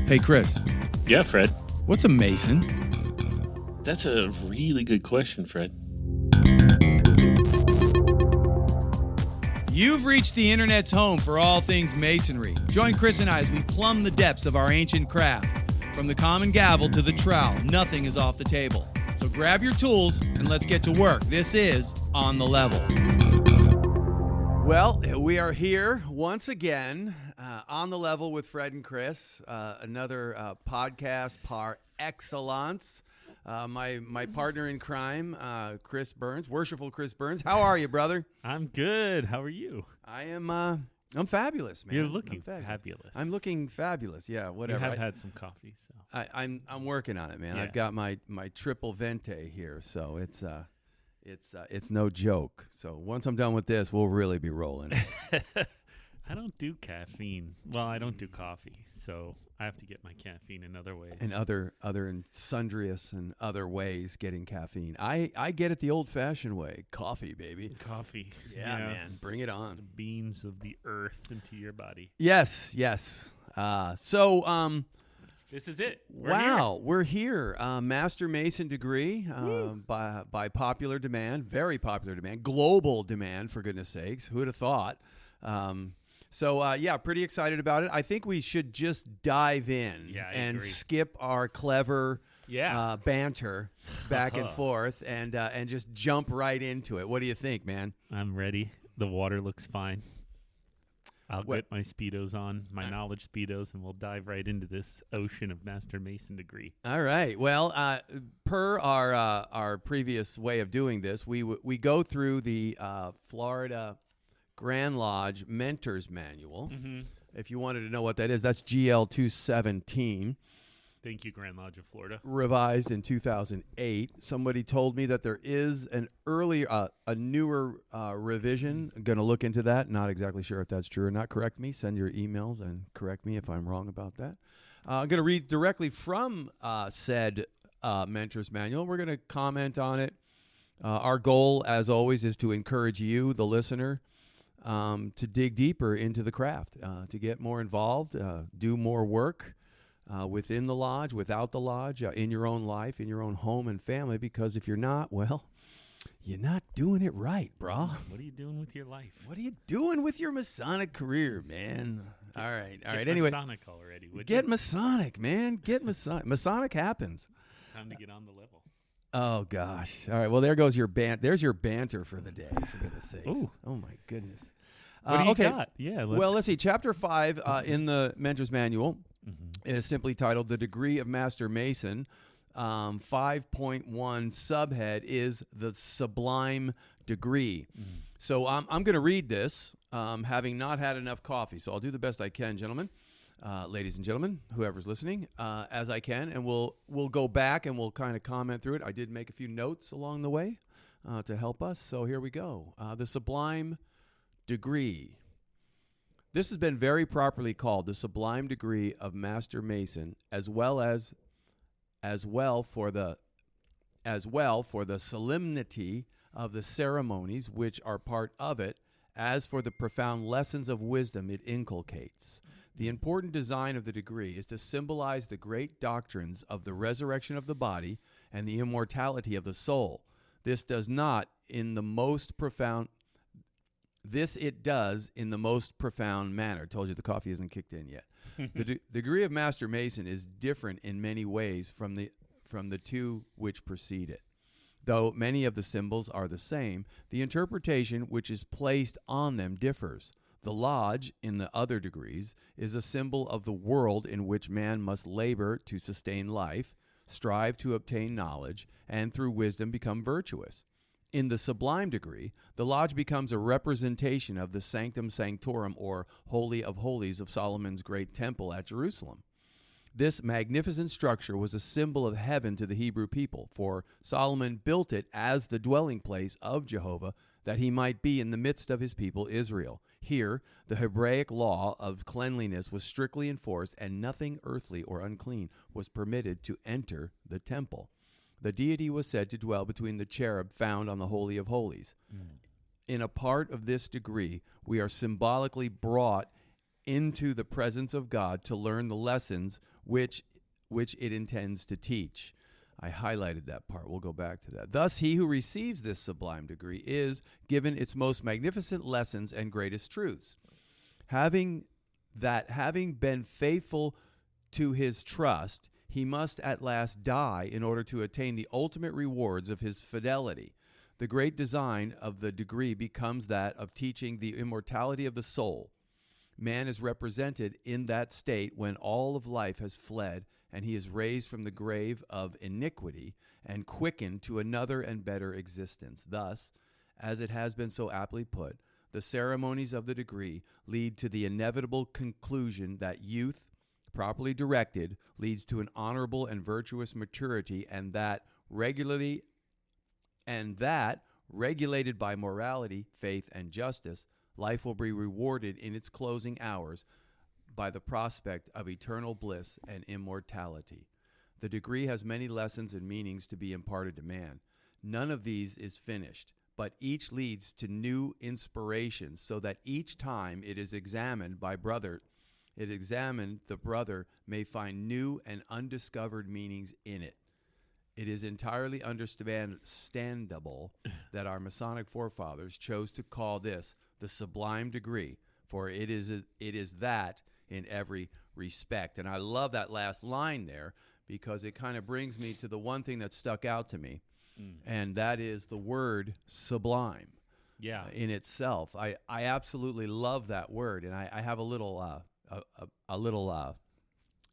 Hey, Chris. Yeah, Fred. What's a Mason? That's a really good question, Fred. You've reached the internet's home for all things masonry. Join Chris and I as we plumb the depths of our ancient craft. From the common gavel to the trowel, nothing is off the table. So grab your tools and let's get to work. This is On the Level. Well, we are here once again on the level with Fred and Chris, another podcast par excellence. My partner in crime, Chris Burns, worshipful Chris Burns. How are you, brother? I'm good. How are you? I'm fabulous, man. You're looking fabulous. I'm looking fabulous. Yeah, whatever. You have had some coffee, so I'm working on it, man. Yeah. I've got my triple vente here, so it's no joke. So once I'm done with this, we'll really be rolling. I don't do caffeine. Well, I don't do coffee, so I have to get my caffeine in other ways. And other and sundrious and other ways getting caffeine. I get it the old-fashioned way. Coffee, baby. Coffee. Yeah, Yes. man. Bring it on. The beams of the earth into your body. Yes. So This is it. we're here. Master Mason degree by popular demand, very popular demand, global demand, for goodness sakes. Who would have thought? So, pretty excited about it. I think we should just dive in and agree. skip our clever banter back and forth and just jump right into it. What do you think, man? I'm ready. The water looks fine. I'll get my Speedos on, my knowledge Speedos, and we'll dive right into this ocean of Master Mason degree. All right. Well, per our previous way of doing this, we go through the Florida Grand Lodge Mentor's Manual. Mm-hmm. If you wanted to know what that is, that's GL 217. Thank you, Grand Lodge of Florida. Revised in 2008. Somebody told me that there is an earlier, a newer revision. I'm going to look into that. Not exactly sure if that's true or not. Correct me. Send your emails and correct me if I'm wrong about that. I'm going to read directly from said Mentor's Manual. We're going to comment on it. Our goal, as always, is to encourage you, the listener, to dig deeper into the craft, to get more involved, do more work within the lodge, without the lodge, in your own life, in your own home and family, because if you're not, well, you're not doing it right, bro. What are you doing with your life? What are you doing with your Masonic career, man? All right. Get Anyway, Masonic already, would get you? Masonic, man. Get Masonic. Masonic happens. It's time to get on the level. Oh, gosh. All right. Well, there goes your there's your banter for the day, for goodness sakes. Ooh. Oh, my goodness. What do you okay. got? Yeah. Let's see. Chapter 5 in the Mentor's Manual is simply titled The Degree of Master Mason. 5.1 subhead is the Sublime Degree. So I'm going to read this, having not had enough coffee. So I'll do the best I can, gentlemen, ladies and gentlemen, whoever's listening, as I can. And we'll go back and we'll kind of comment through it. I did make a few notes along the way to help us. So here we go. The Sublime Degree. This has been very properly called the Sublime Degree of Master Mason, as well for the solemnity of the ceremonies which are part of it, as for the profound lessons of wisdom it inculcates. The important design of the degree is to symbolize the great doctrines of the resurrection of the body and the immortality of the soul. This it does in the most profound manner. Told you the coffee isn't kicked in yet. The degree of Master Mason is different in many ways from the two which precede it. Though many of the symbols are the same, the interpretation which is placed on them differs. The lodge, in the other degrees, is a symbol of the world in which man must labor to sustain life, strive to obtain knowledge, and through wisdom become virtuous. In the sublime degree, the lodge becomes a representation of the sanctum sanctorum, or Holy of Holies, of Solomon's great temple at Jerusalem. This magnificent structure was a symbol of heaven to the Hebrew people, for Solomon built it as the dwelling place of Jehovah, that he might be in the midst of his people Israel. Here, the Hebraic law of cleanliness was strictly enforced, and nothing earthly or unclean was permitted to enter the temple. The deity was said to dwell between the cherub found on the Holy of Holies. In a part of this degree, we are symbolically brought into the presence of God to learn the lessons which it intends to teach. I highlighted that part. We'll go back to that. Thus, he who receives this sublime degree is given its most magnificent lessons and greatest truths. Having been faithful to his trust, he must at last die in order to attain the ultimate rewards of his fidelity. The great design of the degree becomes that of teaching the immortality of the soul. Man is represented in that state when all of life has fled and he is raised from the grave of iniquity and quickened to another and better existence. Thus, as it has been so aptly put, the ceremonies of the degree lead to the inevitable conclusion that youth, properly directed, leads to an honorable and virtuous maturity, and that regulated by morality, faith, and justice, life will be rewarded in its closing hours by the prospect of eternal bliss and immortality. The degree has many lessons and meanings to be imparted to man. None of these is finished, but each leads to new inspirations, so that each time it is examined, the brother may find new and undiscovered meanings in it. It is entirely understandable that our Masonic forefathers chose to call this the sublime degree, for it is that in every respect. And I love that last line there, because it kind of brings me to the one thing that stuck out to me, and that is the word sublime. Yeah. In itself, I absolutely love that word, and I have a little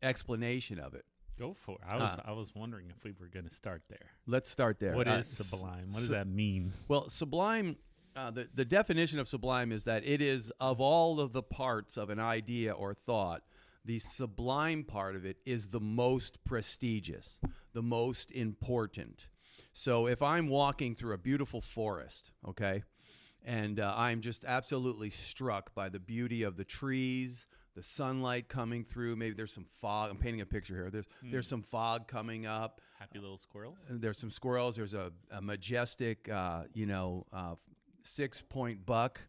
explanation of it. Go for it. I was wondering if we were going to start there. Let's start there. What is sublime? What does that mean? Well, sublime, the definition of sublime is that it is, of all of the parts of an idea or thought, the sublime part of it is the most prestigious, the most important. So if I'm walking through a beautiful forest, okay, and I'm just absolutely struck by the beauty of the trees, the sunlight coming through. Maybe there's some fog. I'm painting a picture here. There's some fog coming up. Happy little squirrels. There's some squirrels. There's a majestic, 6-point buck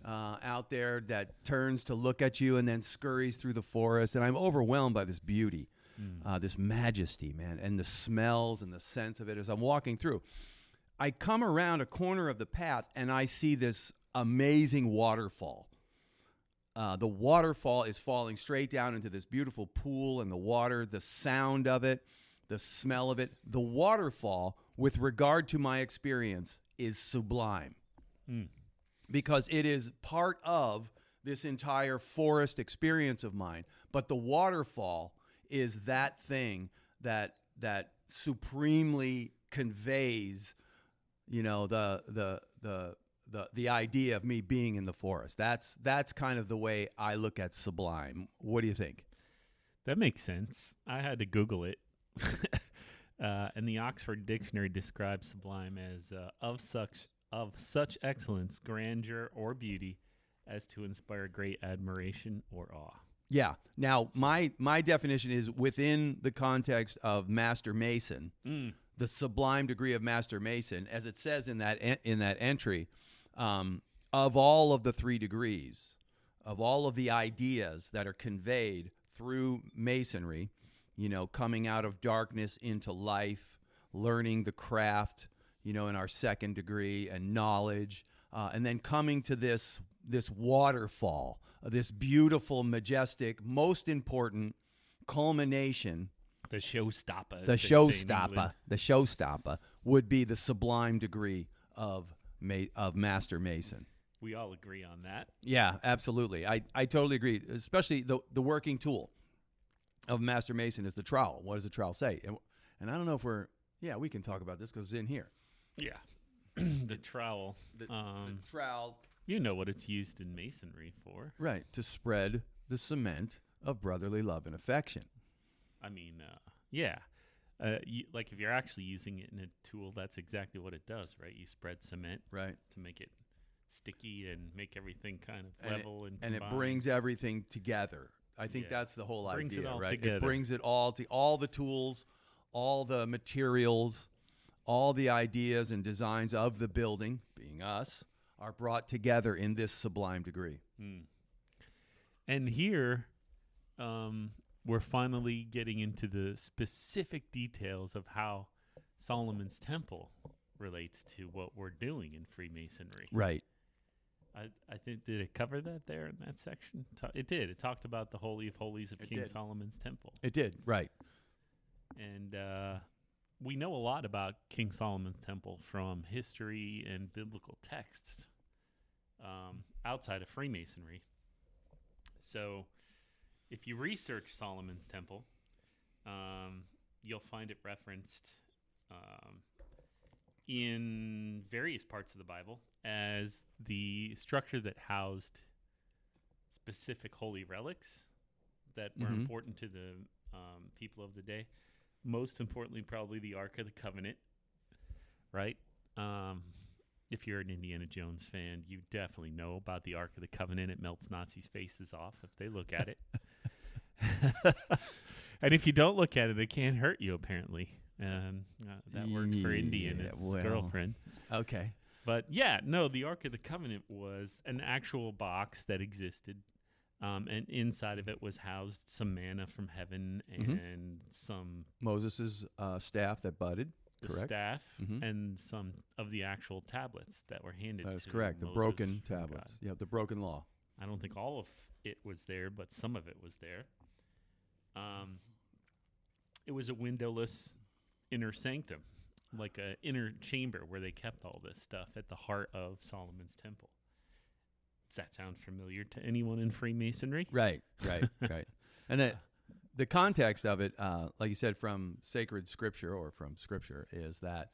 out there that turns to look at you and then scurries through the forest. And I'm overwhelmed by this beauty, this majesty, man, and the smells and the sense of it as I'm walking through. I come around a corner of the path and I see this amazing waterfall. The waterfall is falling straight down into this beautiful pool, and the water, the sound of it, the smell of it. The waterfall, with regard to my experience, is sublime because it is part of this entire forest experience of mine. But the waterfall is that thing that supremely conveys, the idea of me being in the forest. That's kind of the way I look at sublime. What do you think? That makes sense. I had to Google it. And the Oxford Dictionary describes sublime as of such excellence, grandeur, or beauty as to inspire great admiration or awe. Yeah. Now, my definition is within the context of Master Mason, the sublime degree of Master Mason, as it says in that entry. Of all of the 3 degrees, of all of the ideas that are conveyed through Masonry, coming out of darkness into life, learning the craft, in our 2nd degree, and knowledge, and then coming to this waterfall, this beautiful, majestic, most important culmination. The showstopper. The showstopper would be the sublime degree of Master Mason. We all agree on that. Yeah, absolutely. I totally agree. Especially the working tool of Master Mason is the trowel. What does the trowel say? And I don't know if we can talk about this because it's in here. Yeah. The trowel. The trowel. You know what it's used in masonry for. Right, to spread the cement of brotherly love and affection. I mean, yeah. Like if you're actually using it in a tool, that's exactly what it does, right? You spread cement, right, to make it sticky and make everything kind of level and it brings everything together. I think that's the whole idea, right? Together. It brings it all to all the tools, all the materials, all the ideas and designs of the building, being us, are brought together in this sublime degree. And here, we're finally getting into the specific details of how Solomon's temple relates to what we're doing in Freemasonry. Right. I think, did it cover that there in that section? It did. It talked about the Holy of Holies of King Solomon's temple. It did, right. And we know a lot about King Solomon's temple from history and biblical texts outside of Freemasonry. So if you research Solomon's temple, you'll find it referenced in various parts of the Bible as the structure that housed specific holy relics that were important to the people of the day. Most importantly, probably the Ark of the Covenant, right? If you're an Indiana Jones fan, you definitely know about the Ark of the Covenant. It melts Nazis' faces off if they look at it. And if you don't look at it, it can't hurt you, apparently. That worked for Indy and his girlfriend. Okay. But yeah, no, the Ark of the Covenant was an actual box that existed. And inside of it was housed some manna from heaven and some Moses' staff that budded, correct? Staff and some of the actual tablets that were handed to That is correct. Moses The broken from tablets. God. Yeah, the broken law. I don't think all of it was there, but some of it was there. It was a windowless inner sanctum, like an inner chamber where they kept all this stuff at the heart of Solomon's temple. Does that sound familiar to anyone in Freemasonry? Right. And the context of it, like you said, from sacred scripture or from scripture, is that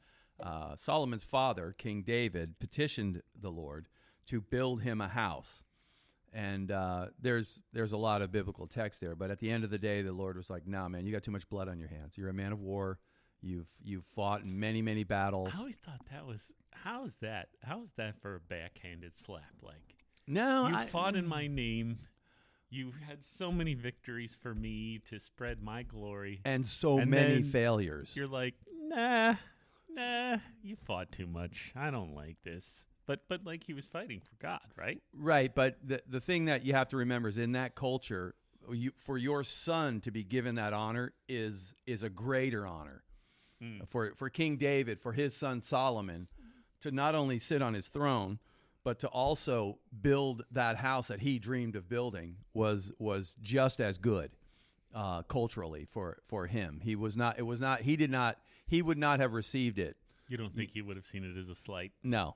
Solomon's father, King David, petitioned the Lord to build him a house. And there's a lot of biblical text there, but at the end of the day, the Lord was like, "Nah, man, you got too much blood on your hands. You're a man of war. You've fought in many battles." I always thought that was how's that for a backhanded slap? Like, no, you fought in my name. You've had so many victories for me to spread my glory, and so and many then failures. You're like, nah, you fought too much. I don't like this. But like he was fighting for God, right? Right, but the thing that you have to remember is in that culture, for your son to be given that honor is a greater honor. For King David, for his son Solomon, to not only sit on his throne, but to also build that house that he dreamed of building was just as good culturally for him. He would not have received it. You don't think he would have seen it as a slight? No,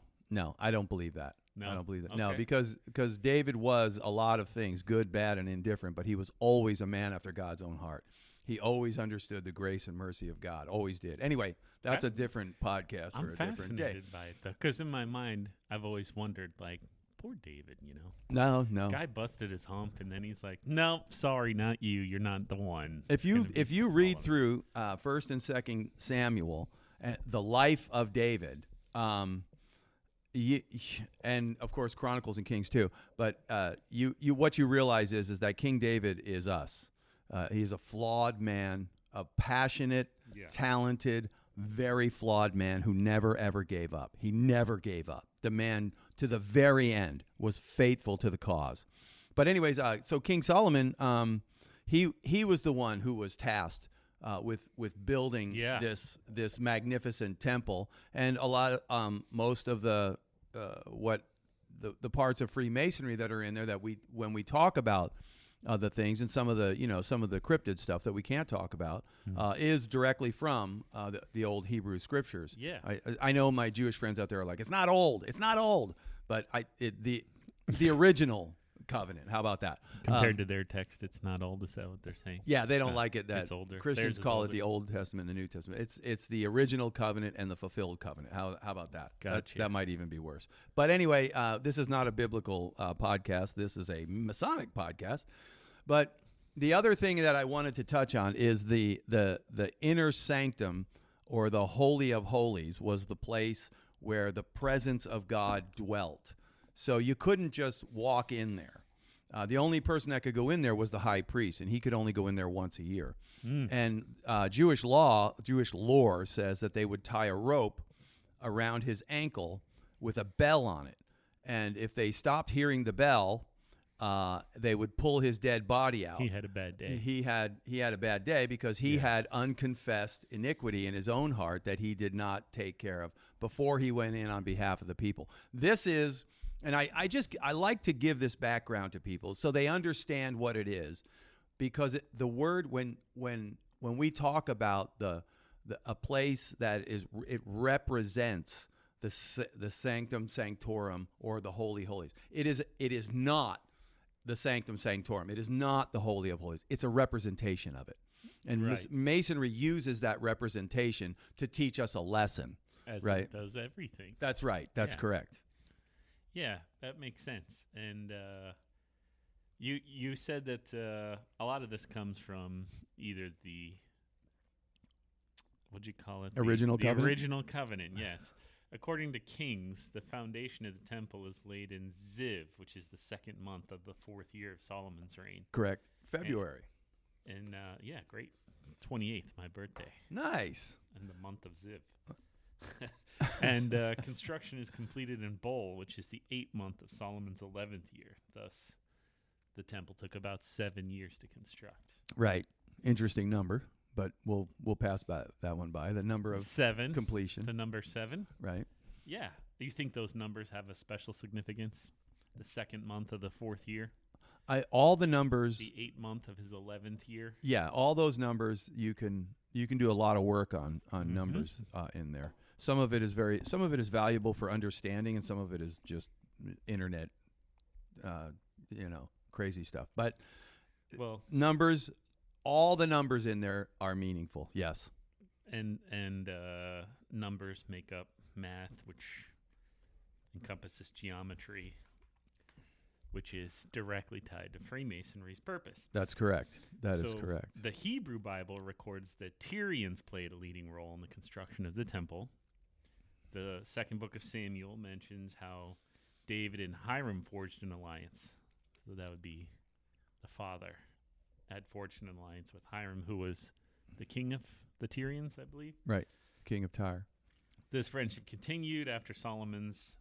I don't believe that. No? I don't believe that. Okay. No, because David was a lot of things, good, bad, and indifferent, but he was always a man after God's own heart. He always understood the grace and mercy of God, always did. Anyway, that's a different podcast for a different day. I'm fascinated by it, though, because in my mind, I've always wondered, like, poor David, you know? No. Guy busted his hump, and then he's like, "No, sorry, not you. You're not the one." If you read through 1st and 2nd Samuel, the life of David, and of course Chronicles and Kings too, but what you realize is that King David is us. He's a flawed man, a passionate, talented, very flawed man who never ever gave up. He never gave up. The man to the very end was faithful to the cause. But anyways, so King Solomon, he was the one who was tasked with building this magnificent temple, and a lot of most of the parts of Freemasonry that are in there that when we talk about the things and some of the cryptid stuff that we can't talk about is directly from the old Hebrew scriptures. Yeah, I know my Jewish friends out there are like, it's not old, but the original covenant. How about that? Compared to their text, it's not old. Is that what they're saying? Yeah, they don't like it that it's older. Christians call it the Old Testament and the New Testament. It's the original covenant and the fulfilled covenant. How about that? Gotcha. That might even be worse. But anyway, this is not a biblical podcast. This is a Masonic podcast. But the other thing that I wanted to touch on is the inner sanctum, or the Holy of Holies, was the place where the presence of God dwelt. So you couldn't just walk in there. The only person that could go in there was the high priest, and he could only go in there once a year. And Jewish lore says that they would tie a rope around his ankle with a bell on it. And if they stopped hearing the bell, they would pull his dead body out. He had a bad day. He had a bad day because he had unconfessed iniquity in his own heart that he did not take care of before he went in on behalf of the people. This is, and I like to give this background to people so they understand what it is, because the word when we talk about a place that it represents the sanctum sanctorum or the holy holies. It is not the sanctum sanctorum. It is not the holy of holies. It's a representation of it. And Masonry uses that representation to teach us a lesson. As right? It does everything. That's right. That's correct. Yeah, that makes sense. And you said that a lot of this comes from either the, what'd you call it? Original covenant? The original covenant, yes. According to Kings, the foundation of the temple is laid in Ziv, which is the second month of the 4th year of Solomon's reign. Correct. February. And great. 28th, my birthday. Nice. And the month of Ziv. And construction is completed in Bol, which is the 8th month of Solomon's 11th year. Thus, the temple took about 7 years to construct. Right. Interesting number, but we'll pass by that one by. The number of 7 completion. The number 7. Right. Yeah. Do you think those numbers have a special significance? The second month of the 4th year? All the numbers. The 8th month of his 11th year? Yeah, all those numbers you can do a lot of work on numbers in there. Some of it is valuable for understanding, and some of it is just internet, crazy stuff. But numbers, all the numbers in there are meaningful. Yes. And numbers make up math, which encompasses geometry, which is directly tied to Freemasonry's purpose. That's correct. That is correct. The Hebrew Bible records that Tyrians played a leading role in the construction of the temple. The second book of Samuel mentions how David and Hiram forged an alliance. So that would be the father had forged an alliance with Hiram, who was the king of the Tyrians, I believe. Right. King of Tyre. This friendship continued after Solomon's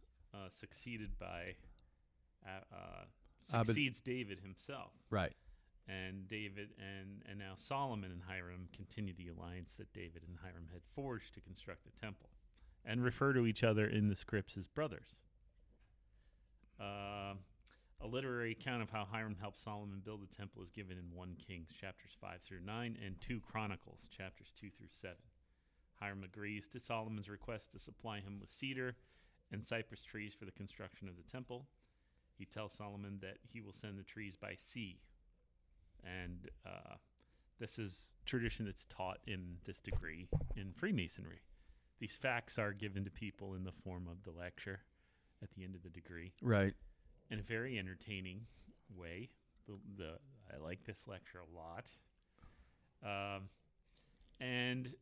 succeeds David himself. Right. And David and now Solomon and Hiram continue the alliance that David and Hiram had forged to construct the temple, and refer to each other in the scripts as brothers. A literary account of how Hiram helped Solomon build the temple is given in 1 Kings chapters 5 through 9 and 2 Chronicles chapters 2 through 7. Hiram agrees to Solomon's request to supply him with cedar and cypress trees for the construction of the temple. He tells Solomon that he will send the trees by sea. And this is tradition that's taught in this degree in Freemasonry. These facts are given to people in the form of the lecture at the end of the degree. Right. In a very entertaining way. I like this lecture a lot. And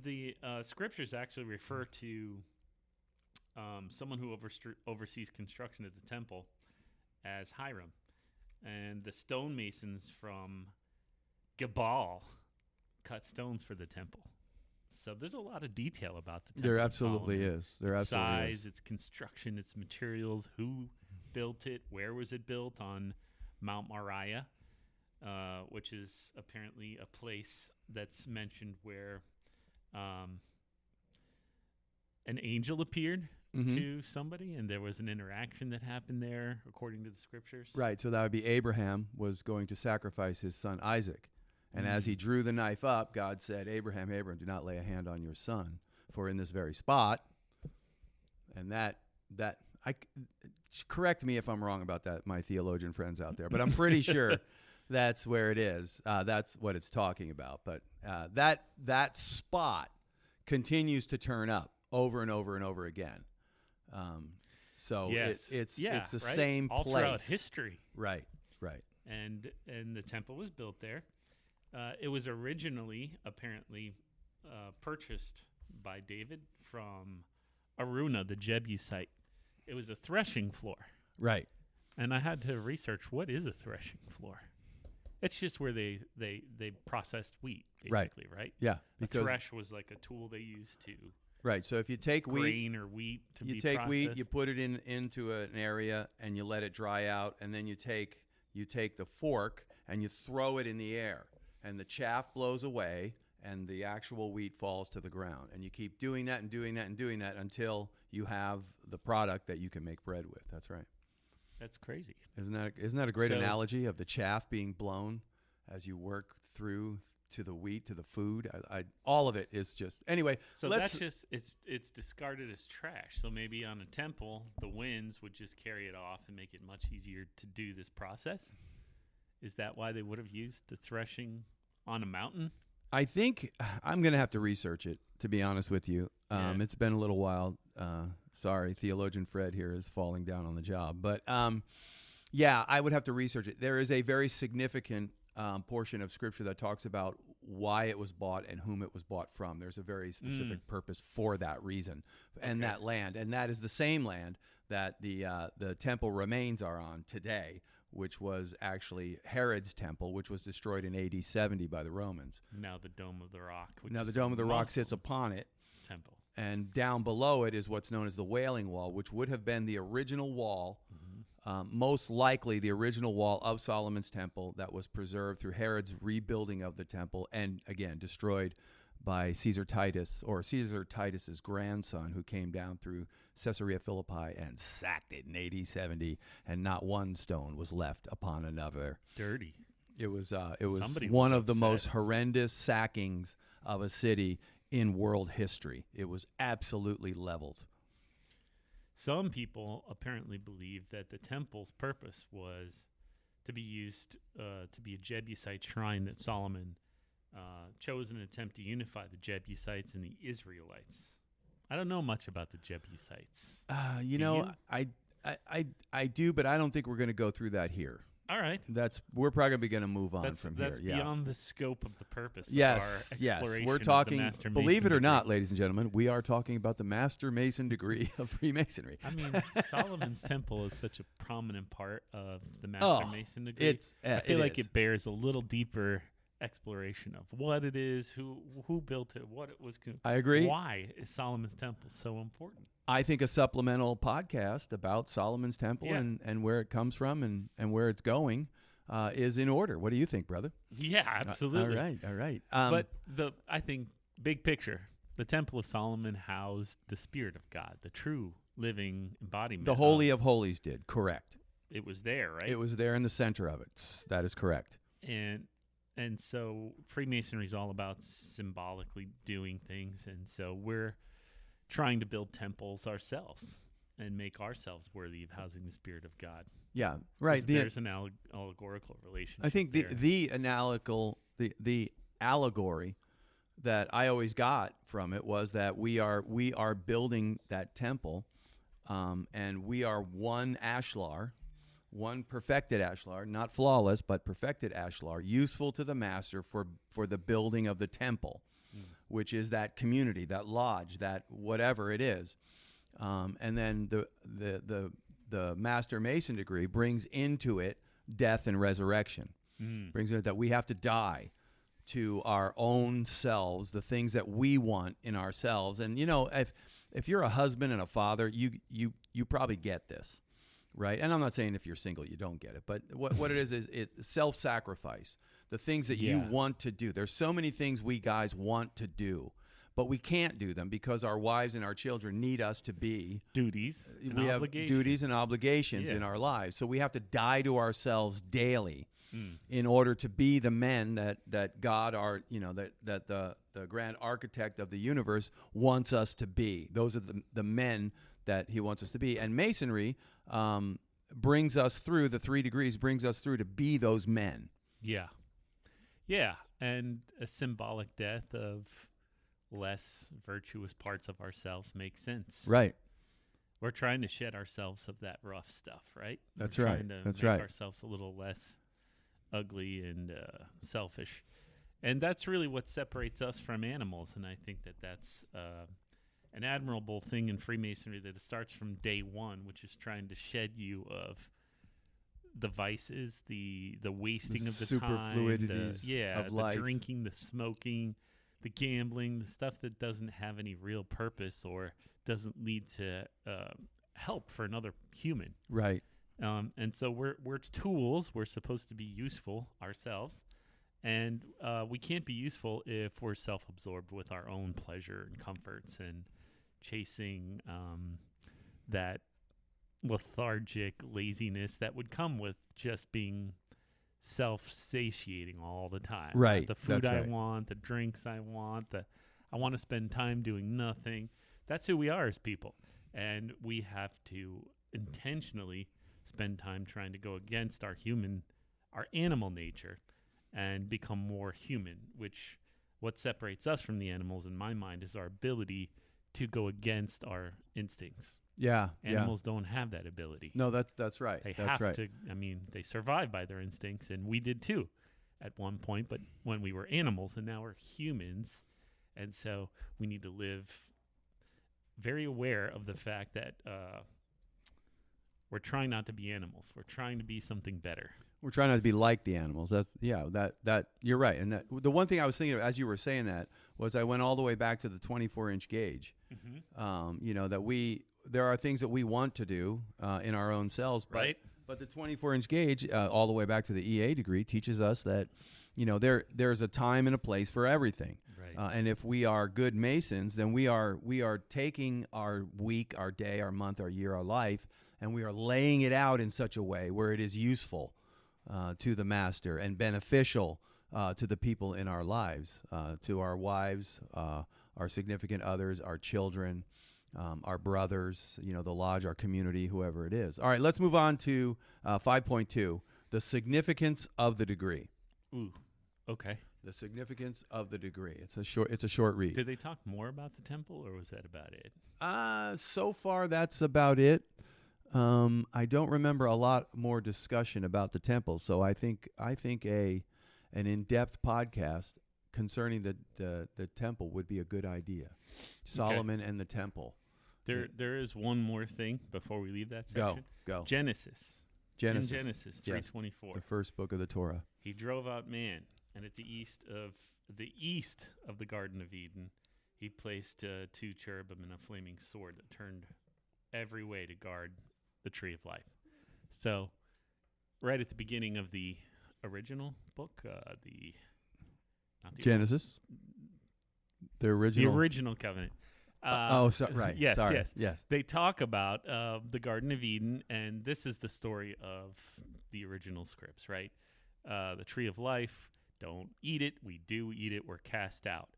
the scriptures actually refer to someone who oversees construction of the temple as Hiram. And the stonemasons from Gebal cut stones for the temple. So there's a lot of detail about the temple. There absolutely is. There absolutely is. Size, its construction, its materials, who built it, where was it built on Mount Moriah, which is apparently a place that's mentioned where an angel appeared to somebody, and there was an interaction that happened there, according to the scriptures. Right, so that would be Abraham was going to sacrifice his son Isaac. And as he drew the knife up, God said, Abraham, do not lay a hand on your son, for in this very spot, and correct me if I'm wrong about that, my theologian friends out there, but I'm pretty sure that's where it is. That's what it's talking about. But that spot continues to turn up over and over and over again. So yes. it's the same all place. Throughout history. Right. And the temple was built there. It was originally, apparently, purchased by David from Aruna, the Jebusite. It was a threshing floor. Right. And I had to research, what is a threshing floor? It's just where they processed wheat, basically, right? Yeah. A thresh was like a tool they used to right. So if you take grain or wheat to be processed. You take wheat, you put it into an area, and you let it dry out, and then you take you take the fork and you throw it in the air, and the chaff blows away, and the actual wheat falls to the ground. And you keep doing that and doing that and doing that until you have the product that you can make bread with. That's right. That's crazy. Isn't that a great So- analogy of the chaff being blown as you work through to the wheat, to the food? All of it is just... Anyway, So that's just it's discarded as trash. So maybe on a temple, the winds would just carry it off and make it much easier to do this process. Is that why they would have used the threshing on a mountain? I think I'm going to have to research it, to be honest with you. Yeah. It's been a little while. Sorry, theologian Fred here is falling down on the job. But yeah, I would have to research it. There is a very significant portion of Scripture that talks about why it was bought and whom it was bought from. There's a very specific purpose for that reason and that land. And that is the same land that the temple remains are on today, which was actually Herod's temple, which was destroyed in AD 70 by the Romans. Now the Dome of the Rock. Which Now is the Dome of the Rock Muslim sits upon it. temple. And down below it is what's known as the Wailing Wall, which would have been the original wall, most likely the original wall of Solomon's temple that was preserved through Herod's rebuilding of the temple and, again, destroyed by Caesar Titus's grandson, who came down through Caesarea Philippi and sacked it in AD 70, and not one stone was left upon another. Dirty. It was Somebody one was of the upset. most horrendous sackings of a city in world history. It was absolutely leveled. Some people apparently believe that the temple's purpose was to be used to be a Jebusite shrine that Solomon chose in an attempt to unify the Jebusites and the Israelites. I don't know much about the Jebusites. You Do know, you? I do, but I don't think we're going to go through that here. All right. We're probably going to move on That's from here. that's Yeah. beyond the scope of the purpose Yes, of our yes. exploration We're of the talking, Master believe it Mason or not, degree. ladies and gentlemen, we are talking about the Master Mason degree of Freemasonry. I mean, Solomon's temple is such a prominent part of the Master Mason degree. I feel like it bears a little deeper exploration of what it is, who built it, what it was. I agree. Why is Solomon's temple so important? I think a supplemental podcast about Solomon's temple Yeah. and where it comes from and where it's going is in order. What do you think, brother? Yeah, absolutely. All right. But I think big picture, the Temple of Solomon housed the Spirit of God, the true living embodiment. the Holy of Holies did, correct. It was there, right? It was there in the center of it. That is correct. And so Freemasonry is all about symbolically doing things, and so we're trying to build temples ourselves and make ourselves worthy of housing the Spirit of God. Yeah, right. There's an allegorical relationship. I think there. the allegory that I always got from it was that we are building that temple, and we are one ashlar, one perfected ashlar, not flawless, but perfected ashlar, useful to the master for the building of the temple, which is that community, that lodge, that whatever it is, and then the Master Mason degree brings into it death and resurrection. Brings in that we have to die to our own selves, the things that we want in ourselves. And, you know, if you're a husband and a father, you probably get this, right? And I'm not saying if you're single, you don't get it. But what it is it's self-sacrifice, the things that you want to do. There's so many things we guys want to do, but we can't do them because our wives and our children need us to be duties. We have duties and obligations in our lives. So we have to die to ourselves daily in order to be the men that God, that the grand architect of the universe wants us to be. Those are the men that he wants us to be. And Masonry brings us through, the 3 degrees brings us through to be those men. Yeah. Yeah. And a symbolic death of less virtuous parts of ourselves makes sense. Right. We're trying to shed ourselves of that rough stuff, right? That's We're right. Trying to That's make right. ourselves a little less ugly and selfish. And that's really what separates us from animals. And I think that that's an admirable thing in Freemasonry, that it starts from day one, which is trying to shed you of the vices, the wasting of the time, superfluidities of life. The drinking, the smoking, the gambling, the stuff that doesn't have any real purpose or doesn't lead to help for another human. Right. And so we're tools. We're supposed to be useful ourselves, and we can't be useful if we're self-absorbed with our own pleasure and comforts and chasing that lethargic laziness that would come with just being self-satiating all the time. Right. The food That's I right. want, the drinks I want, I want to spend time doing nothing. That's who we are as people. And we have to intentionally spend time trying to go against our animal nature and become more human, which what separates us from the animals in my mind is our ability to go against our instincts. Yeah. Animals don't have that ability. No, that's right. They that's have right. to, they survive by their instincts, and we did too at one point, but when we were animals, and now we're humans, and so we need to live very aware of the fact that we're trying not to be animals. We're trying to be something better. We're trying not to be like the animals. That you're right. And the one thing I was thinking of as you were saying that was I went all the way back to the 24-inch gauge. Mm-hmm. There are things that we want to do in our own selves, Right. But the 24-inch gauge, all the way back to the EA degree, teaches us that there's a time and a place for everything. Right. And if we are good Masons, then we are taking our week, our day, our month, our year, our life, and we are laying it out in such a way where it is useful to the master and beneficial to the people in our lives, to our wives, our significant others, our children, our brothers, the lodge, our community, whoever it is. All right, let's move on to 5.2, the significance of the degree. Ooh, okay. The significance of the degree. It's a short read. Did they talk more about the temple, or was that about it? So far, that's about it. I don't remember a lot more discussion about the temple, so I think an in-depth podcast concerning the temple would be a good idea. Solomon and the temple. There is one more thing before we leave that section. Go. Genesis. In Genesis 3:24. The first book of the Torah. He drove out man, and at the east of the Garden of Eden, he placed 2 cherubim and a flaming sword that turned every way to guard the tree of life. So, right at the beginning of the original book, not the Genesis, the original covenant. Right. Yes, Sorry. yes. They talk about the Garden of Eden, and this is the story of the original scripts, right? The tree of life, don't eat it. We do eat it. We're cast out.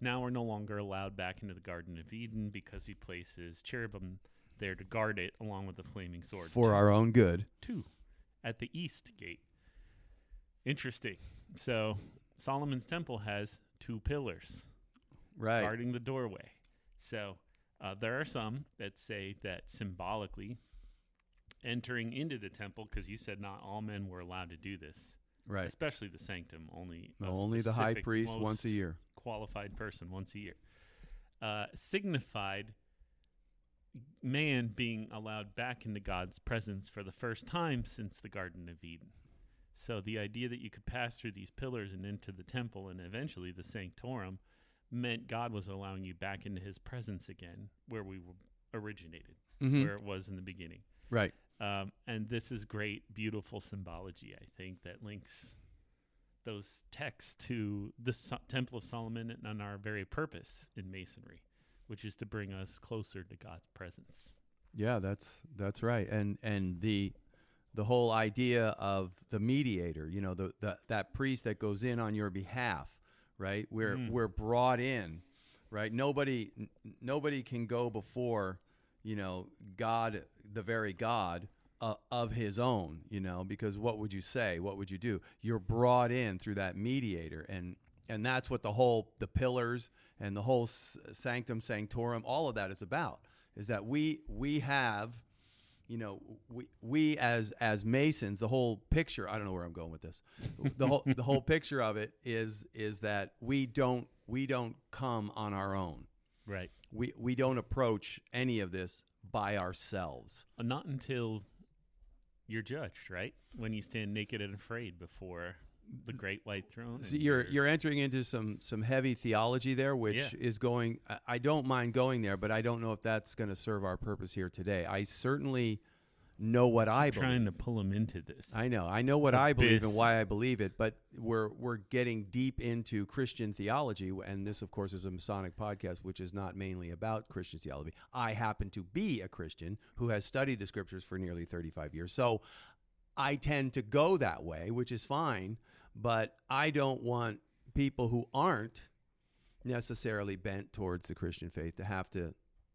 Now we're no longer allowed back into the Garden of Eden because he places cherubim there to guard it along with the flaming sword. For our own good. 2 at the east gate. Interesting. So Solomon's temple has 2 pillars guarding the doorway. So there are some that say that symbolically entering into the temple, because you said not all men were allowed to do this, right? Especially the sanctum, only the high priest once a year, qualified person once a year, signified man being allowed back into God's presence for the first time since the Garden of Eden. So the idea that you could pass through these pillars and into the temple and eventually the sanctorum meant God was allowing you back into his presence again, where we originated, where it was in the beginning. Right. And this is great, beautiful symbology, I think, that links those texts to the Temple of Solomon and our very purpose in Masonry, which is to bring us closer to God's presence. Yeah, that's right. And the whole idea of the mediator, that priest that goes in on your behalf, right? We're brought in, right? Nobody can go before, God, the very God of his own, because what would you say? What would you do? You're brought in through that mediator, and that's what the pillars and the whole sanctum, sanctorum, all of that is about. Is that we have, we as Masons, the whole picture. I don't know where I'm going with this. The whole picture of it is that we don't come on our own. Right. We don't approach any of this by ourselves. Not until you're judged, right? When you stand naked and afraid before the great white throne. So you're entering into some heavy theology there, which is going. I don't mind going there, but I don't know if that's going to serve our purpose here today. I certainly know what I believe. Trying to pull them into this. I know what I believe and Abyss. why I believe it, but we're getting deep into Christian theology, and this, of course, is a Masonic podcast, which is not mainly about Christian theology. I happen to be a Christian who has studied the scriptures for nearly 35 years, so I tend to go that way, which is fine, but I don't want people who aren't necessarily bent towards the Christian faith to have to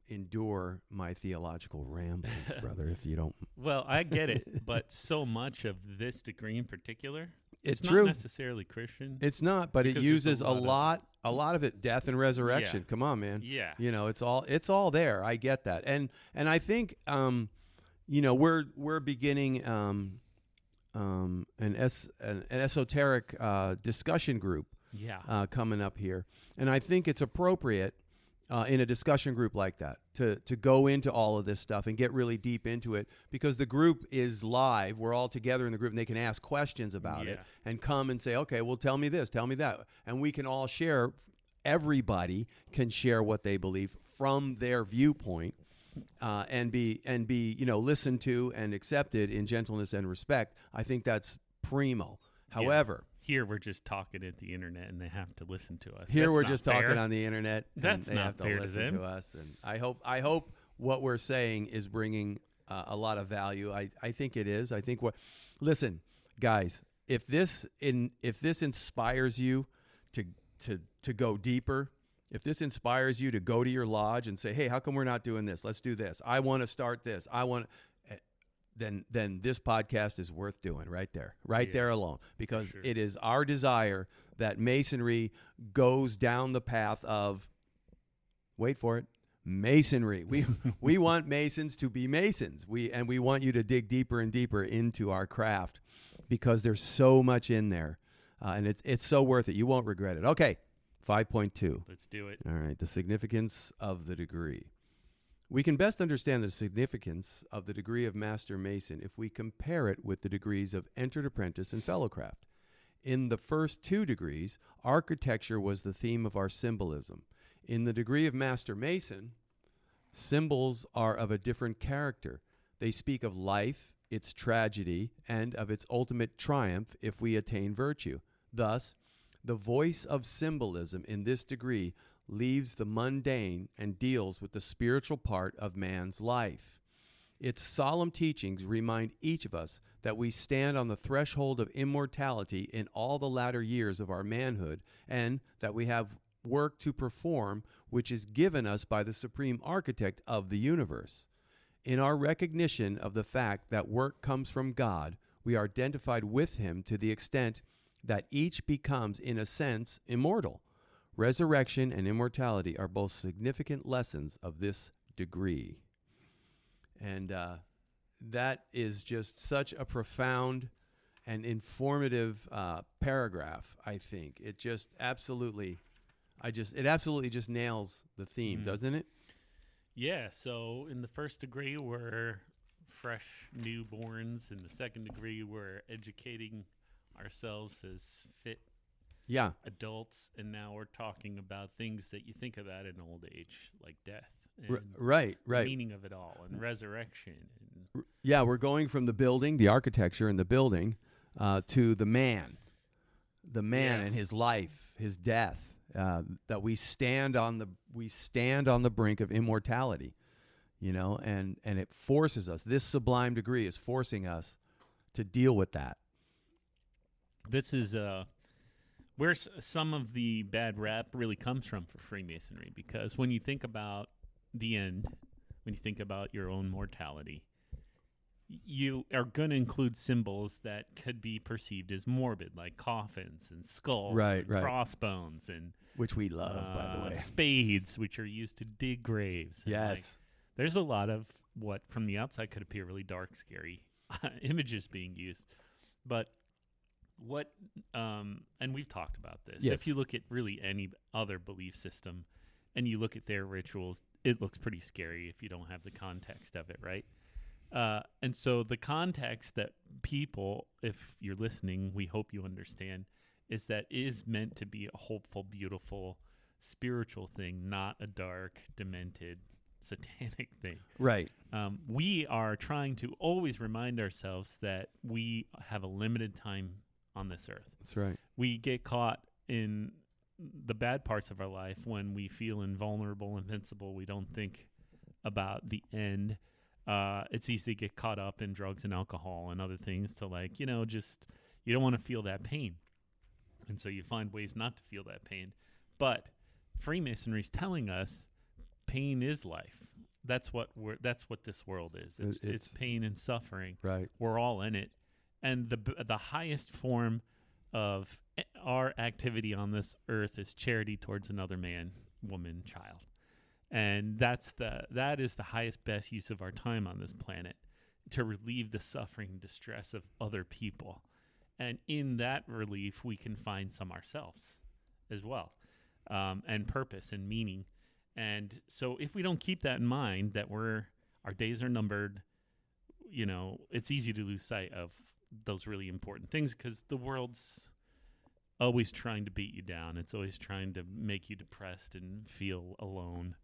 endure my theological ramblings, brother, if you don't. Well, I get it, but so much of this degree in particular, It's not true. necessarily Christian. It's not, but it Because uses there's a lot of it, death and resurrection. Yeah. Come on, man. Yeah. You know, it's all there. I get that. And I think we're beginning an esoteric discussion group Yeah. coming up here. And I think it's appropriate in a discussion group like that to go into all of this stuff and get really deep into it, because the group is live. We're all together in the group, and they can ask questions about it and come and say, okay, well, tell me this, tell me that. And we can all share. Everybody can share what they believe from their viewpoint and be listened to and accepted in gentleness and respect. I think that's primo. However, Here we're just talking at the internet, and they have to listen to us. here That's we're not just fair. talking on the internet. That's and they not have to fair to listen them. to us. And I hope what we're saying is bringing a lot of value. I think it is. I think listen, guys, if this inspires you to go deeper, if this inspires you to go to your lodge and say, hey, how come we're not doing this? Let's do this. I want to start this. Then this podcast is worth doing right there alone, because it is our desire that Masonry goes down the path of, wait for it, Masonry. We want Masons to be Masons. We want you to dig deeper and deeper into our craft, because there's so much in there, and it's so worth it. You won't regret it. Okay, 5.2. Let's do it. All right, the significance of the degree. We can best understand the significance of the degree of Master Mason if we compare it with the degrees of Entered Apprentice and Fellowcraft. In the first two degrees, architecture was the theme of our symbolism. In the degree of Master Mason, symbols are of a different character. They speak of life, its tragedy, and of its ultimate triumph if we attain virtue. Thus, the voice of symbolism in this degree leaves the mundane and deals with the spiritual part of man's life. Its solemn teachings remind each of us that we stand on the threshold of immortality in all the latter years of our manhood, and that we have work to perform which is given us by the supreme architect of the universe. In our recognition of the fact that work comes from God, we are identified with him to the extent that each becomes, in a sense, immortal. Resurrection and immortality are both significant lessons of this degree. And that is just such a profound and informative paragraph, I think. It just absolutely, just nails the theme, doesn't it? Yeah, so in the first degree, we're fresh newborns. In the second degree, we're educating ourselves as fit adults, and now we're talking about things that you think about in old age, like death, and right, the meaning of it all, and resurrection. And yeah, we're going from the building, the architecture and the building, to the man and his life, his death. That we stand on the brink of immortality, and it forces us. This sublime degree is forcing us to deal with that. This is where some of the bad rap really comes from for Freemasonry, because when you think about the end, when you think about your own mortality, you are going to include symbols that could be perceived as morbid, like coffins and skulls, and crossbones, and which we love, by the way, spades, which are used to dig graves. Yes, there's a lot of what from the outside could appear really dark, scary images being used, but what and we've talked about this. Yes. If you look at really any other belief system and you look at their rituals, it looks pretty scary if you don't have the context of it, right? And so the context that people, if you're listening, we hope you understand, is that it is meant to be a hopeful, beautiful, spiritual thing, not a dark, demented, satanic thing. Right. We are trying to always remind ourselves that we have a limited time on this earth. That's right. We get caught in the bad parts of our life when we feel invulnerable, invincible. We don't think about the end. It's easy to get caught up in drugs and alcohol and other things to just you don't want to feel that pain. And so you find ways not to feel that pain. But Freemasonry is telling us pain is life. That's what this world is. It's pain and suffering. Right. We're all in it. And the highest form of our activity on this earth is charity towards another man, woman, child. And that is the highest, best use of our time on this planet, to relieve the suffering and distress of other people. And in that relief, we can find some ourselves as well, and purpose and meaning. And so if we don't keep that in mind, that our days are numbered, it's easy to lose sight of those really important things, because the world's always trying to beat you down. It's always trying to make you depressed and feel alone.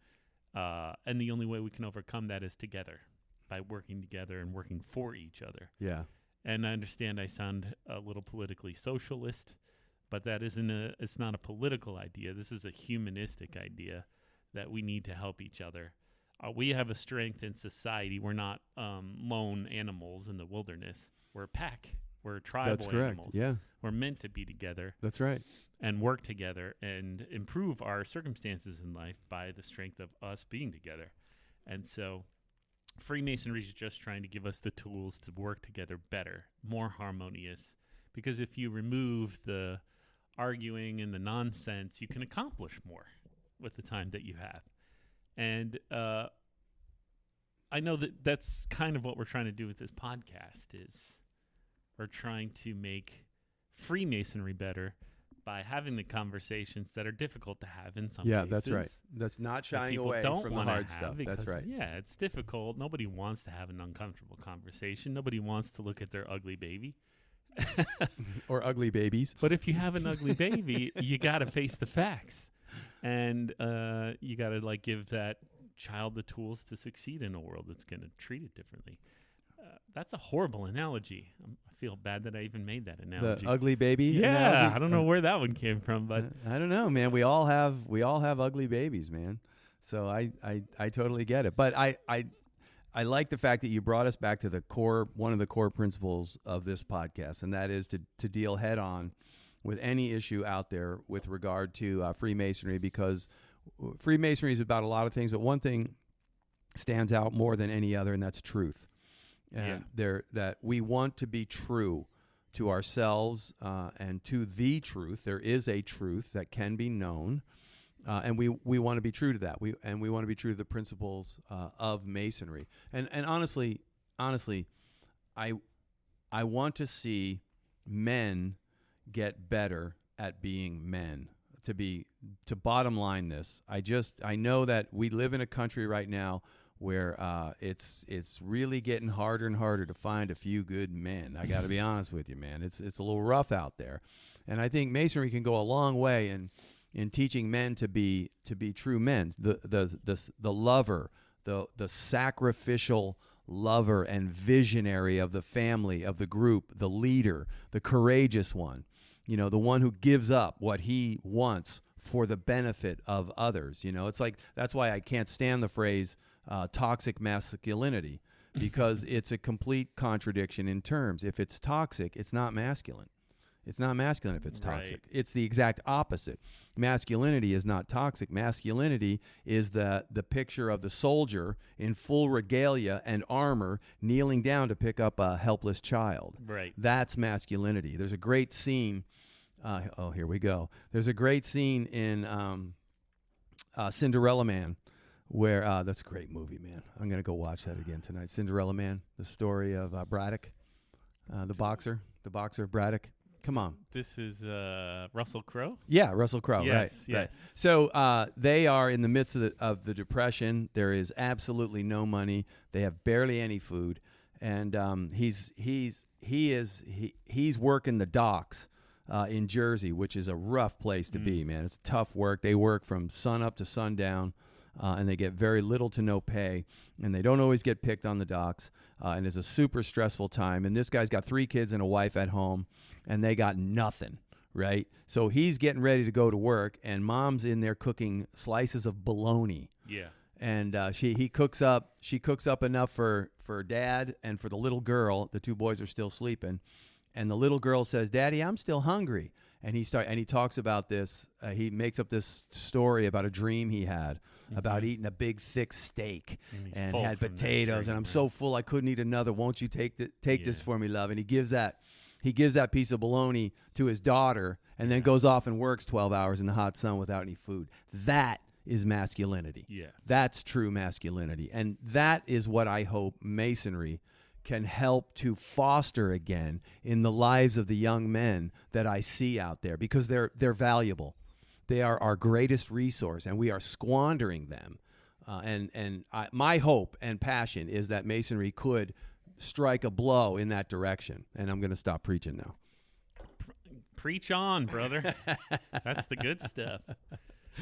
And the only way we can overcome that is together, by working together and working for each other. Yeah. And I understand I sound a little politically socialist, but that it's not a political idea. This is a humanistic idea that we need to help each other. We have a strength in society. We're not lone animals in the wilderness. We're a pack. We're tribal That's correct. animals. Yeah. We're meant to be together. That's right. And work together and improve our circumstances in life by the strength of us being together. And so Freemasonry is just trying to give us the tools to work together better, more harmonious. Because if you remove the arguing and the nonsense, you can accomplish more with the time that you have. And I know that's kind of what we're trying to do with this podcast, is we're trying to make Freemasonry better by having the conversations that are difficult to have in some cases. Yeah, that's right. That's not shying away from the hard stuff. That's right. Yeah, it's difficult. Nobody wants to have an uncomfortable conversation. Nobody wants to look at their ugly baby. Or ugly babies. But if you have an ugly baby, you got to face the facts. And you got to give that child the tools to succeed in a world that's going to treat it differently. That's a horrible analogy. I feel bad that I even made that analogy. The ugly baby analogy? analogy? I don't know where that one came from, but I don't know, man. We all have ugly babies, man. So I totally get it. But I like the fact that you brought us back to one of the core principles of this podcast, and that is to deal head on with any issue out there with regard to Freemasonry, because Freemasonry is about a lot of things, but one thing stands out more than any other, and that's truth. And that we want to be true to ourselves and to the truth. There is a truth that can be known, and we want to be true to that. We want to be true to the principles of Masonry. And honestly, I want to see men get better at being men. To bottom line this, I know that we live in a country right now where it's really getting harder and harder to find a few good men. I got to be honest with you, man. It's a little rough out there, and I think Masonry can go a long way in teaching men to be true men. The lover, the sacrificial lover and visionary of the family, of the group, the leader, the courageous one. The one who gives up what he wants for the benefit of others. It's like, that's why I can't stand the phrase toxic masculinity, because it's a complete contradiction in terms. If it's toxic, it's not masculine. It's not masculine if it's toxic. Right. It's the exact opposite. Masculinity is not toxic. Masculinity is the picture of the soldier in full regalia and armor kneeling down to pick up a helpless child. Right. That's masculinity. There's a great scene. Here we go. There's a great scene in Cinderella Man, where that's a great movie, man. I'm going to go watch that again tonight. Cinderella Man, the story of Braddock, the boxer Braddock. Come on. This is Russell Crowe? Yeah, Russell Crowe, yes, right. Yes. Right. So they are in the midst of the Depression. There is absolutely no money. They have barely any food, and he's working the docks in Jersey, which is a rough place to be, man. It's tough work. They work from sun up to sundown. and they get very little to no pay, and they don't always get picked on the docks, and it's a super stressful time. And this guy's got 3 kids and a wife at home, and they got nothing, right? So he's getting ready to go to work, and mom's in there cooking slices of bologna. Yeah. And she cooks up enough for dad and for the little girl. The 2 boys are still sleeping, and the little girl says, "Daddy, I'm still hungry." And he talks about this. He makes up this story about a dream he had about eating a big thick steak and had potatoes. And I'm so full I couldn't eat another. Won't you take this for me, love? And he gives that piece of bologna to his daughter, and then goes off and works 12 hours in the hot sun without any food. That is masculinity. Yeah. That's true masculinity. And that is what I hope Masonry can help to foster again in the lives of the young men that I see out there, because they're valuable. They are our greatest resource, and we are squandering them. My hope and passion is that Masonry could strike a blow in that direction. And I'm going to stop preaching now. Preach on, brother. That's the good stuff.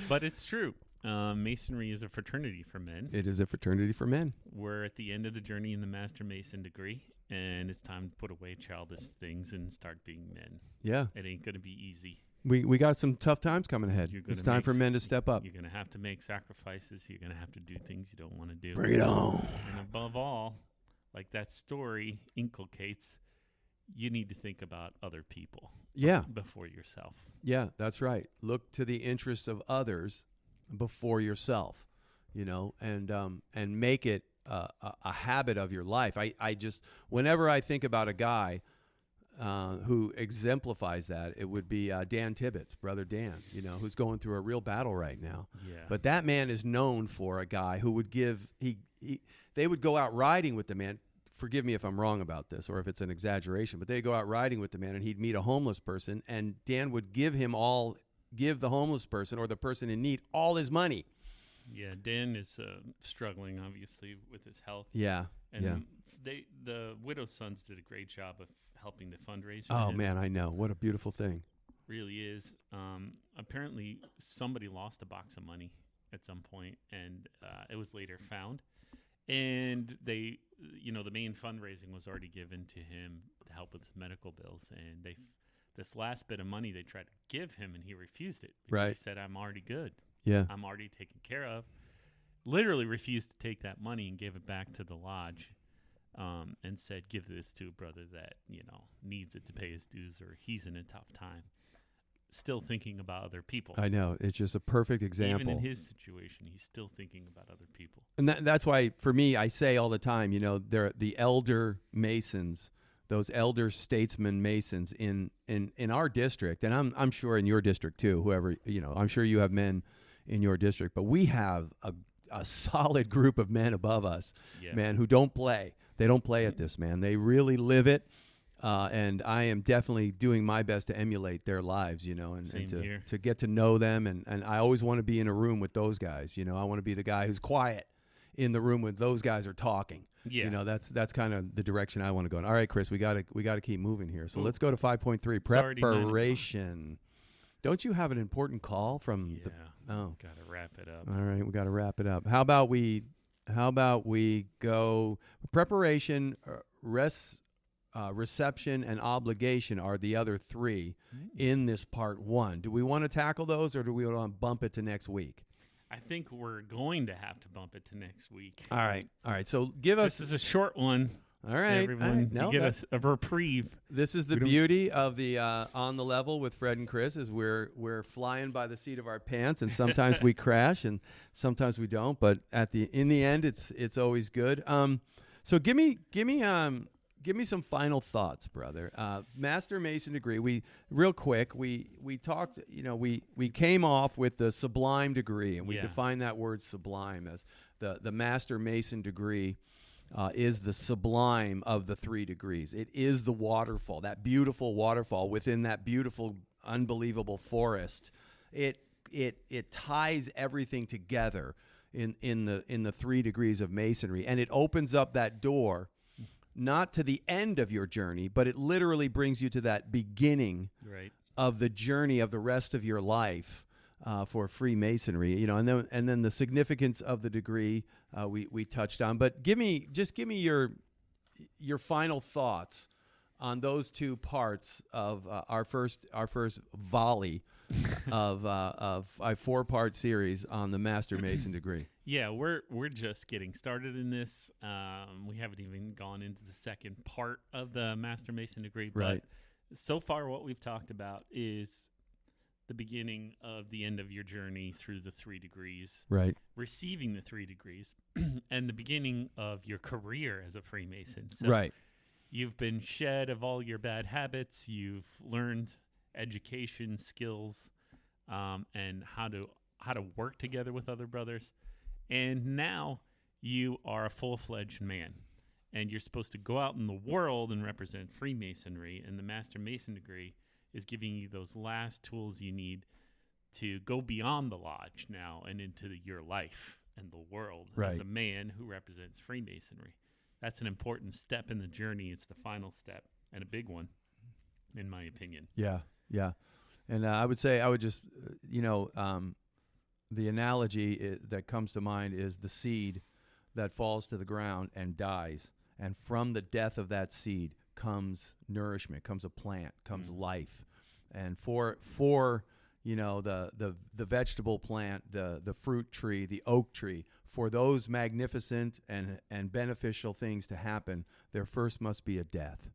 But it's true. Masonry is a fraternity for men. It is a fraternity for men. We're at the end of the journey in the Master Mason degree, and it's time to put away childish things and start being men. Yeah. It ain't going to be easy. We got some tough times coming ahead. It's time for men to step up. You're going to have to make sacrifices. You're going to have to do things you don't want to do. Bring it on. And above all, like that story inculcates, you need to think about other people. Yeah. Before yourself. Yeah, that's right. Look to the interests of others before yourself, and make it a habit of your life. I just, whenever I think about a guy who exemplifies that, it would be Dan Tibbetts, brother Dan, who's going through a real battle right now. Yeah. But that man is known for a guy who would they would go out riding with the man. Forgive me if I'm wrong about this or if it's an exaggeration, but they'd go out riding with the man, and he'd meet a homeless person, and Dan would give the homeless person or the person in need all his money. Yeah, Dan is struggling, obviously, with his health. Yeah, and the Widow's Sons did a great job of helping to fundraise. Oh, man, I know. What a beautiful thing. Really is. Apparently, somebody lost a box of money at some point, and it was later found. And they, the main fundraising was already given to him to help with his medical bills. And this last bit of money they tried to give him, and he refused it. Right. He said, "I'm already good. Yeah. I'm already taken care of." Literally refused to take that money and gave it back to the lodge, and said, "Give this to a brother that, needs it to pay his dues, or he's in a tough time." Still thinking about other people. I know. It's just a perfect example. Even in his situation, he's still thinking about other people. And that's why, for me, I say all the time, they're the elder Masons, those elder statesmen Masons in our district, and I'm sure in your district too, whoever, I'm sure you have men in your district, but we have a solid group of men above us, man, who don't play. They don't play at this, man. They really live it. And I am definitely doing my best to emulate their lives, and to get to know them. And I always want to be in a room with those guys. I want to be the guy who's quiet in the room when those guys are talking. Yeah. That's kind of the direction I want to go in. All right, Chris, we got to keep moving here. So let's go to 5.3, preparation. Don't you have an important call from got to wrap it up. All right, we got to wrap it up. How about we go preparation, reception, and obligation are the other 3 in this part 1. Do we want to tackle those, or do we want to bump it to next week? I think we're going to have to bump it to next week. All right. So give us. This is a short one. All right. Everyone, to get us a reprieve. This is the beauty of the On the Level with Fred and Chris, is we're flying by the seat of our pants, and sometimes we crash, and sometimes we don't. But in the end, it's always good. So give me some final thoughts, brother. Master Mason degree. We talked. We came off with the sublime degree, and we defined that word sublime as the Master Mason degree is the sublime of the 3 degrees. It is the waterfall, that beautiful waterfall within that beautiful, unbelievable forest. It ties everything together in the 3 degrees of Masonry, and it opens up that door. Not to the end of your journey, but it literally brings you to that beginning of the journey of the rest of your life. for Freemasonry, and then the significance of the degree we touched on. But give me your final thoughts on those two parts of our first volley of a 4-part series on the Master Mason degree. Yeah, we're just getting started in this. We haven't even gone into the second part of the Master Mason degree. Right. But so far, what we've talked about is the beginning of the end of your journey through the 3 degrees, right? Receiving the 3 degrees, and the beginning of your career as a Freemason. So right. You've been shed of all your bad habits. You've learned education skills, and how to work together with other brothers. And now you are a full-fledged man, and you're supposed to go out in the world and represent Freemasonry. And the Master Mason degree is giving you those last tools you need to go beyond the lodge now and into your life and the world as a man who represents Freemasonry. That's an important step in the journey. It's the final step, and a big one, in my opinion. Yeah. And I would just, the analogy that comes to mind is the seed that falls to the ground and dies. And from the death of that seed comes nourishment, comes a plant, comes life. And for the vegetable plant, the fruit tree, the oak tree, for those magnificent and beneficial things to happen, there first must be a death.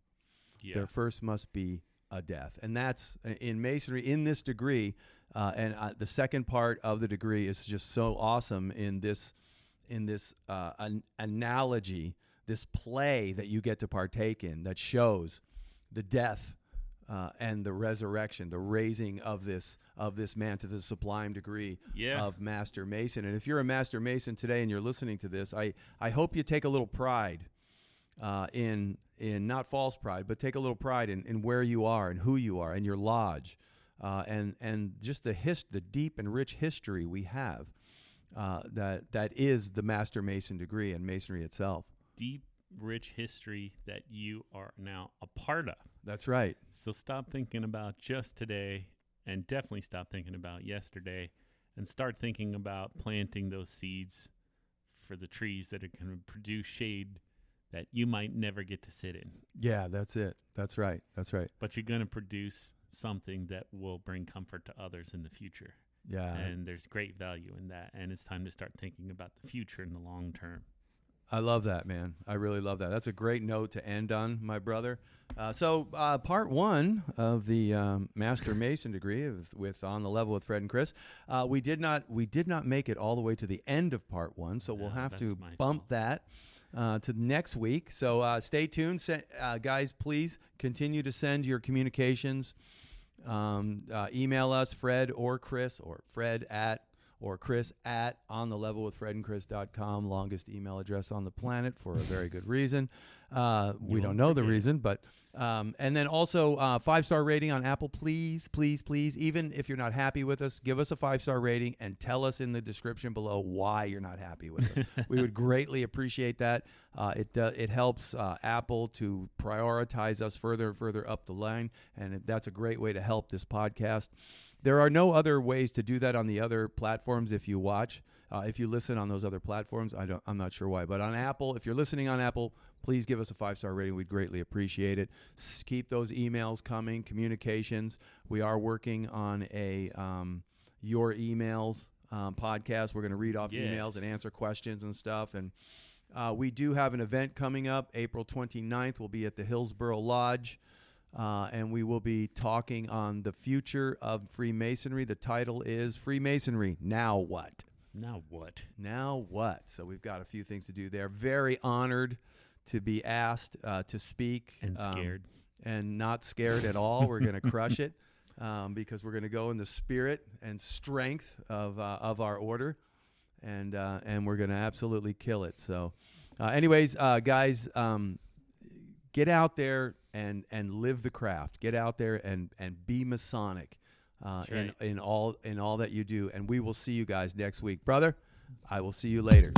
Yeah. There first must be a death. And that's in Masonry, in this degree, and the second part of the degree is just so awesome in this analogy, this play that you get to partake in that shows the death and the resurrection, the raising of this man to the sublime degree of Master Mason. And if you're a Master Mason today and you're listening to this, I hope you take a little pride in not false pride, but take a little pride in where you are and who you are and your lodge, and just the deep and rich history we have that is the Master Mason degree and Masonry itself. Deep, rich history that you are now a part of. That's right. So stop thinking about just today, and definitely stop thinking about yesterday, and start thinking about planting those seeds for the trees that are going to produce shade that you might never get to sit in. Yeah, that's it. That's right. But you're going to produce something that will bring comfort to others in the future. Yeah. And there's great value in that. And it's time to start thinking about the future in the long term. I love that, man. I really love that. That's a great note to end on, my brother. So part 1 of the Master Mason degree with On the Level with Fred and Chris, we did not make it all the way to the end of part 1, so we'll have to bump that to next week. So stay tuned. Guys, please continue to send your communications. Email us, Fred or Chris, or Fred at or Chris at onthelevelwithfredandchris.com, longest email address on the planet for a very good reason. We don't know the reason, but and then also 5-star rating on Apple, please. Even if you're not happy with us, give us a 5-star rating and tell us in the description below why you're not happy with us. We would greatly appreciate that. It helps Apple to prioritize us further and further up the line, and that's a great way to help this podcast. There are no other ways to do that on the other platforms. If you listen on those other platforms, I'm not sure why. But on Apple, if you're listening on Apple, please give us a 5-star rating. We'd greatly appreciate it. Keep those emails coming, communications. We are working on a Your Emails podcast. We're going to read off emails and answer questions and stuff. And we do have an event coming up, April 29th. We'll be at the Hillsborough Lodge. And we will be talking on the future of Freemasonry. The title is Freemasonry, Now What? Now what? Now what? So we've got a few things to do there. Very honored to be asked to speak. And scared. And not scared at all. We're going to crush it because we're going to go in the spirit and strength of our order. And we're going to absolutely kill it. So anyways, guys, get out there and live the craft. Get out there and be Masonic in all that you do. And we will see you guys next week. Brother, I will see you later.